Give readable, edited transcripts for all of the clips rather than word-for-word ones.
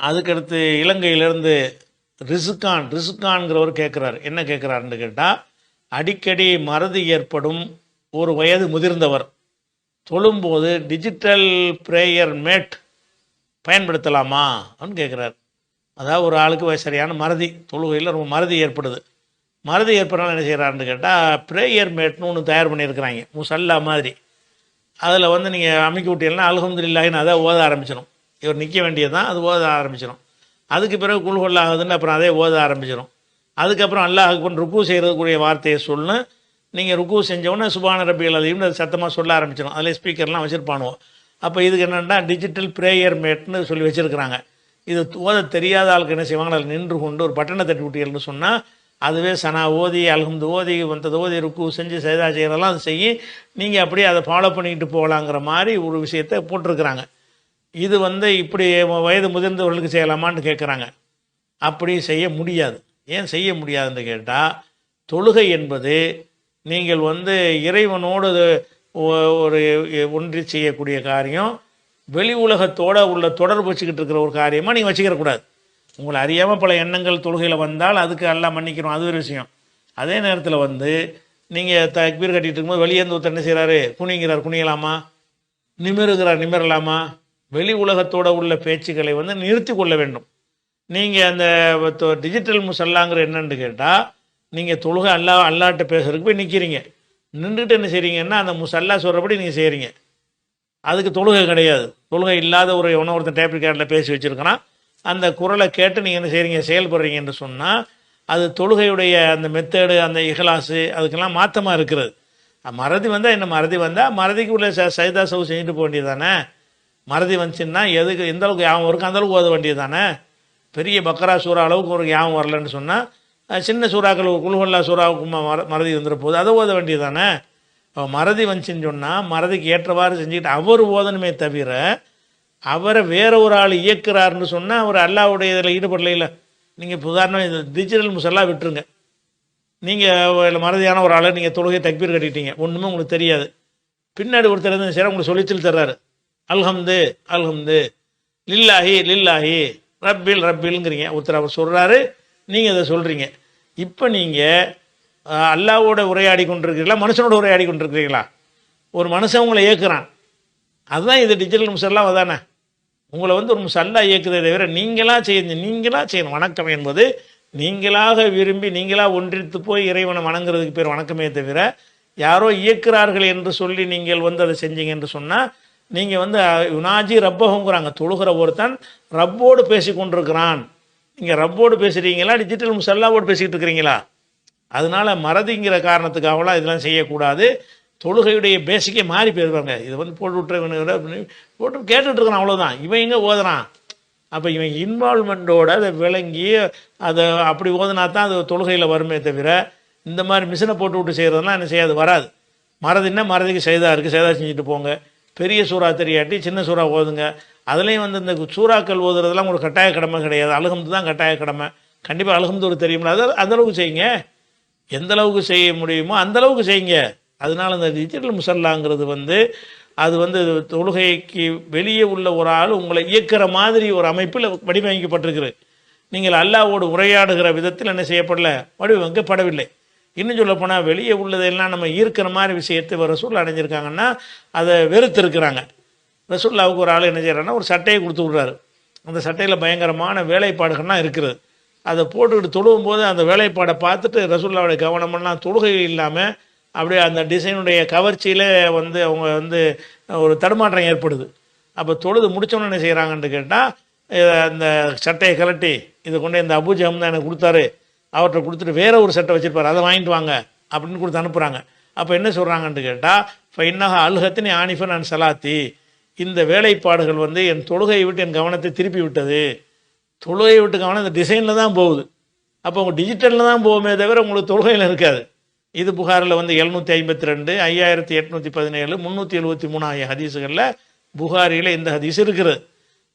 அதுக்கடுத்து இலங்கையிலேருந்து ரிசுக்கான்கிறவர் கேட்குறாரு. என்ன கேட்குறாருன்னு கேட்டால், அடிக்கடி மறதி ஏற்படும் ஒரு வயது முதிர்ந்தவர் தொழும்போது டிஜிட்டல் ப்ரேயர் மேட் பயன்படுத்தலாமா அப்படின்னு கேட்குறாரு. அதாவது ஒரு ஆளுக்கு சரியான மறதி, தொழுகையில் ரொம்ப மறதி ஏற்படுது. மறதி ஏற்படனால என்ன செய்கிறாருன்னு கேட்டால், ப்ரேயர் மேட்னு ஒன்று தயார் பண்ணியிருக்கிறாங்க, முசல்லா மாதிரி. அதில் வந்து நீங்கள் அமைக்கி விட்டீங்கன்னா அல்ஹம்துலில்லாஹ்னு அதை ஓத ஆரம்பிச்சிடும். இவர் நிற்க வேண்டியது தான், அது ஓத ஆரம்பிச்சிடும். அதுக்கு பிறகு குல் ஆகுதுன்னு அப்புறம் அதே ஓத ஆரம்பிச்சிடும். அதுக்கப்புறம் அல்லாஹ் அக்பர் ருக்கு செய்கிறதுக்குரிய வார்த்தையை சொல்லணும். நீங்கள் ருக்கு செஞ்சவொன்னே சுபான ரப்பியல் அலீம்னு அது சத்தமாக சொல்ல ஆரம்பிச்சிடும். அதில் ஸ்பீக்கர்லாம் வச்சுருப்பானுவோம். அப்போ இதுக்கு என்னென்னா டிஜிட்டல் ப்ரேயர் மேட்னு சொல்லி வச்சுருக்கிறாங்க. இது ஓத தெரியாத ஆளுக்கு என்ன செய்வாங்க, அதில் நின்று கொண்டு ஒரு பட்டனை தட்டி விட்டீங்கன்னு சொன்னால் அதுவே சனா ஓதி அல்ஹம்து ஓதி வந்தது ஓதி ருக்கு செஞ்சு சைதா செய்கிறதெல்லாம் அது செய்ய நீங்கள் அப்படியே அதை ஃபாலோ பண்ணிக்கிட்டு போகலாங்கிற மாதிரி ஒரு விஷயத்தை போட்டிருக்கிறாங்க. இது வந்து இப்படி வயது முதிர்ந்தவர்களுக்கு செய்யலாமான்னு கேட்குறாங்க. அப்படி செய்ய முடியாது. ஏன் செய்ய முடியாதுன்னு கேட்டால், தொழுகை என்பது நீங்கள் வந்து இறைவனோடு ஒரு ஒன்றி செய்யக்கூடிய காரியம். வெளி உலகத்தோடு உள்ள தொடர்பு வச்சுக்கிட்டு இருக்கிற ஒரு காரியமாக நீங்கள் வச்சுக்கிறக்கூடாது. உங்களை அறியாமல் பல எண்ணங்கள் தொழுகையில் வந்தால் அதுக்கு எல்லாம் மன்னிக்கிறோம், அது ஒரு விஷயம். அதே நேரத்தில் வந்து நீங்கள் தக்பீர் கட்டிகிட்டு இருக்கும்போது வெளியேந்து ஒருத்தர் என்ன செய்கிறாரு, குனிங்கிறார், குனியலாமா? நிமிருகிறார், நிமிரலாமா? வெளி உலகத்தோடு உள்ள பேச்சுக்களை வந்து நிறுத்தி கொள்ள வேண்டும். நீங்கள் அந்த டிஜிட்டல் முசல்லாங்கிற என்னன்னு கேட்டால், நீங்கள் தொழுகை அல்லாட்ட பேசுறதுக்கு போய் நிற்கிறீங்க, நின்றுட்டு என்ன செய்கிறீங்கன்னா அந்த முசல்லா சொல்கிறபடி நீங்கள் செய்கிறீங்க. அதுக்கு தொழுகை கிடையாது. தொழுகை இல்லாத ஒரு ஒருத்தன் டேப் ரெக்கார்டில் பேசி வச்சுருக்கிறான், அந்த குரலை கேட்டு நீங்கள் என்ன செய்கிறீங்க, செயல்படுறீங்க என்று சொன்னால் அது தொழுகையுடைய அந்த மெத்தேடு, அந்த இஹ்லாஸு அதுக்கெல்லாம் மாற்றமாக இருக்கிறது. மறதி வந்தால் என்ன, மறதி வந்தால் மறதிக்கு உள்ள சைதா சவு செஞ்சுட்டு போக வேண்டியது தானே. மறதி வந்துச்சுன்னா எதுக்கு எந்த அளவுக்கு ஞாபகம் இருக்கும் அந்த அளவுக்கு ஓத வேண்டியது தானே. பெரிய பக்கரா சூறா அளவுக்கு ஒரு ஞாபகம் வரலன்னு சொன்னால் சின்ன சூறாக்கள் குல்ஹுல்லா சூறாவுக்கு மறதி வந்துட போகுது, அதை ஓத வேண்டியது தானே. மறதி வந்துச்சுன்னு சொன்னால் மறதிக்கு ஏற்றவாறு செஞ்சுக்கிட்டு அவர் ஓதணுமே தவிர, அவரை வேற ஒரு ஆள் இயக்குறாருன்னு சொன்னால் அவர் அல்லாவுடைய இதில் ஈடுபடல. இல்லை, நீங்கள் உதாரணம் இந்த டிஜிட்டல் முசல்லா விட்டுருங்க. நீங்கள் மறதியான ஒரு ஆளை நீங்கள் தொழுகை தக்பீர் கட்டிட்டீங்க, ஒன்றுமே உங்களுக்கு தெரியாது. பின்னாடி ஒருத்தர் இருந்து சரி உங்களுக்கு சொல்லிச்சல் தர்றாரு, அல்ஹம்து அல்ஹம்து லில்லாஹி லில்லாஹி ரப்பில் ரப்பில்ங்கிறீங்க. ஒருத்தர் அவர் சொல்கிறாரு, நீங்கள் அதை சொல்கிறீங்க. இப்போ நீங்கள் அல்லாவோட உரையாடி கொண்டிருக்கிறீங்களா, மனுஷனோட உரையாடி கொண்டிருக்கிறீங்களா? ஒரு மனுஷன் உங்களை இயக்குறான், அதுதான் இது டிஜிட்டல் முசல்லா தானே. உங்களை வந்து ஒரு முசல்லா இயக்குதே தவிர நீங்களாக செய்யணும். வணக்கம் என்பது நீங்களாக விரும்பி நீங்களாக ஒன்றித்து போய் இறைவனை வணங்குறதுக்கு பேர் வணக்கமே தவிர, யாரோ இயக்குறார்கள் என்று சொல்லி நீங்கள் வந்து அதை செஞ்சீங்க என்று சொன்னால் நீங்கள் வந்து யுனாஜி ரப்பஹுங்கிறாங்க. தொழுகிற ஒருத்தன் ரப்போடு பேசி கொண்டிருக்கிறான். நீங்கள் ரப்போடு பேசுகிறீங்களா, டிஜிட்டல் முசல்லாவோடு பேசிக்கிட்டு இருக்கிறீங்களா? அதனால் மறதிங்கிற காரணத்துக்காகலாம் இதெல்லாம் செய்யக்கூடாது. தொழுகையுடைய பேசிக்கே மாறி போயிருவாங்க. இதை வந்து போட்டு போட்டு கேட்டுட்டு இருக்கிறான், அவ்வளோதான். இவன் எங்கே ஓதுறான்? அப்போ இவன் இன்வால்மெண்ட்டோடு அதை விளங்கி அதை அப்படி ஓதுனா தான் அது தொழுகையில் வருமே தவிர, இந்த மாதிரி மிஷினை போட்டு விட்டு செய்கிறதுலாம் என்ன செய்யாது, வராது. மறதின்னா மறதிக்கு செய்தா இருக்குது, செய்தா செஞ்சுட்டு போங்க. பெரிய சூறா தெரியாட்டி சின்ன சூறா ஓதுங்க. அதுலேயும் வந்து இந்த சூறாக்கள் ஓதுறதுலாம் ஒரு கட்டாய கடமை கிடையாது, அல்ஹம்து தான் கட்டாய கடமை. கண்டிப்பாக அல்ஹம்து ஒரு தெரியுமில்ல, அது அந்தளவுக்கு செய்யுங்க. எந்த அளவுக்கு செய்ய முடியுமோ அந்தளவுக்கு செய்யுங்க. அதனால் அந்த டிஜிட்டல் முசல்லாங்கிறது வந்து அது வந்து தொழுகைக்கு வெளியே உள்ள ஒரு ஆள் உங்களை இயக்கிற மாதிரி ஒரு அமைப்பில் வடிவமைக்கப்பட்டிருக்குது. நீங்கள் அல்லாவோடு உரையாடுகிற விதத்தில் என்ன செய்யப்படல, வடிவமைக்கப்படவில்லை. இன்னும் சொல்லப்போனால் வெளியே உள்ளதெல்லாம் நம்ம ஈர்க்கிற மாதிரி விஷயத்தை ரசூல் அடைஞ்சிருக்காங்கன்னா அதை வெறுத்திருக்கிறாங்க. ரசூல்லாவுக்கு ஒரு ஆள் என்ன செய்கிறாங்கன்னா ஒரு சட்டையை கொடுத்து விட்றாரு. அந்த சட்டையில் பயங்கரமான வேலைப்பாடுகள்லாம் இருக்கிறது. அதை போட்டுக்கிட்டு தொழுவும் போது அந்த வேலைப்பாடை பார்த்துட்டு ரசூல்லாவுடைய கவனமெல்லாம் தொழுகை இல்லாமல் அப்படியே அந்த டிசைனுடைய கவர்ச்சியில் வந்து அவங்க வந்து ஒரு தடுமாற்றம் ஏற்படுது. அப்போ தொழுது முடித்தோன்னு என்ன செய்கிறாங்கன்னு கேட்டால், அந்த சட்டையை கலட்டி இதை கொண்டு இந்த அபூஜகம் தான் எனக்கு கொடுத்தாரு, அவர்கிட்ட கொடுத்துட்டு வேற ஒரு சட்டை வச்சுருப்பார், அதை வாங்கிட்டு வாங்க அப்படின்னு கொடுத்து அனுப்புகிறாங்க. அப்போ என்ன சொல்கிறாங்கன்னு கேட்டால், இப்போ இன்னக அல்ஹத்தினி ஆனிஃபன் அன் சலாத்தி, இந்த வேலைப்பாடுகள் வந்து என் தொழுகையை விட்டு என் கவனத்தை திருப்பி விட்டது. தொழுகையை விட்டு கவனம் இந்த டிசைனில் தான் போகுது. அப்போ உங்கள் டிஜிட்டலில் தான் போகுமே தவிர உங்களுக்கு தொழுகையில் இருக்காது. இது புகாரில் வந்து 752, 5817, 373 ஆகிய ஹதீஸுகளில் புகாரியில் இந்த ஹதீஸ் இருக்குது.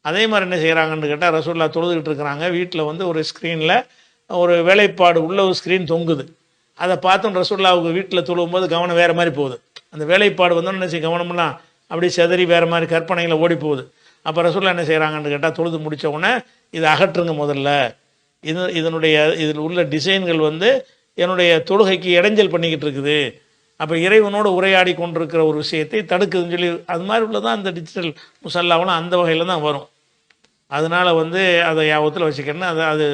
அதே மாதிரி என்ன செய்கிறாங்கன்னு கேட்டால், ரசூல்லா தொழுதுகிட்டு இருக்கிறாங்க, வீட்டில் வந்து ஒரு ஸ்க்ரீனில் ஒரு வேலைப்பாடு உள்ள ஒரு ஸ்க்ரீன் தொங்குது. அதை பார்த்தோம் ரசூல்லாவுக்கு வீட்டில் தொழுவும் போது கவனம் வேறு மாதிரி போகுது. அந்த வேலைப்பாடு வந்தோன்னு என்ன செய்ய, கவனமெல்லாம் அப்படி செதறி வேறு மாதிரி கற்பனையில் ஓடி போகுது. அப்போ ரசூல்லா என்ன செய்கிறாங்கன்னு கேட்டால், தொழுது முடித்த உடனே இதை அகற்றுங்க முதல்ல. இதில் உள்ள டிசைன்கள் வந்து என்னுடைய தொழுகைக்கு இடைஞ்சல் பண்ணிக்கிட்டு இருக்குது. அப்போ இறைவனோடு உரையாடி கொண்டிருக்கிற ஒரு விஷயத்தை தடுக்குதுன்னு சொல்லி அது மாதிரி உள்ளதான் அந்த டிஜிட்டல் முசல்லாவெலாம் அந்த வகையில் தான் வரும். அதனால் வந்து அதை ஞாபகத்தில் வச்சுக்கிறேன்னா அது அது